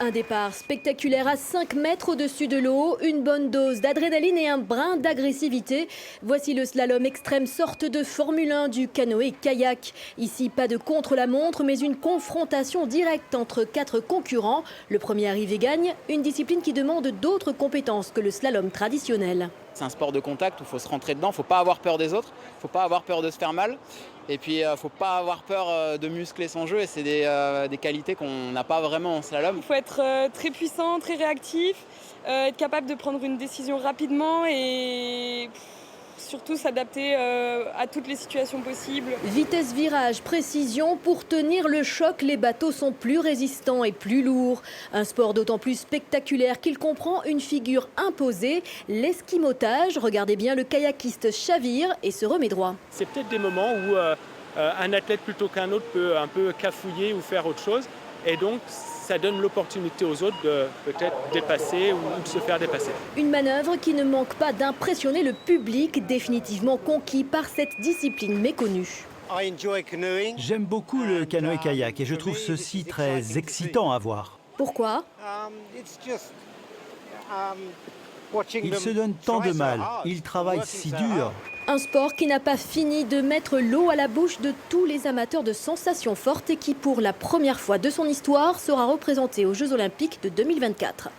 Un départ spectaculaire à 5 mètres au-dessus de l'eau, une bonne dose d'adrénaline et un brin d'agressivité. Voici le slalom extrême, sorte de Formule 1 du canoë-kayak. Ici, pas de contre-la-montre, mais une confrontation directe entre 4 concurrents. Le premier arrivé gagne, une discipline qui demande d'autres compétences que le slalom traditionnel. C'est un sport de contact où il faut se rentrer dedans, il ne faut pas avoir peur des autres, il ne faut pas avoir peur de se faire mal. Et puis il ne faut pas avoir peur de muscler son jeu et c'est des qualités qu'on n'a pas vraiment en slalom. Il faut être très puissant, très réactif, être capable de prendre une décision rapidement et surtout s'adapter à toutes les situations possibles. Vitesse, virage, précision, pour tenir le choc, les bateaux sont plus résistants et plus lourds. Un sport d'autant plus spectaculaire qu'il comprend une figure imposée, l'esquimotage. Regardez bien, le kayakiste chavire et se remet droit. C'est peut-être des moments où un athlète plutôt qu'un autre peut un peu cafouiller ou faire autre chose. Et donc, ça donne l'opportunité aux autres de peut-être dépasser ou de se faire dépasser. Une manœuvre qui ne manque pas d'impressionner le public, définitivement conquis par cette discipline méconnue. J'aime beaucoup le canoë-kayak et je trouve ceci très excitant à voir. Pourquoi ? Ils se donnent tant de mal, ils travaillent si dur. Un sport qui n'a pas fini de mettre l'eau à la bouche de tous les amateurs de sensations fortes et qui, pour la première fois de son histoire, sera représenté aux Jeux Olympiques de 2024.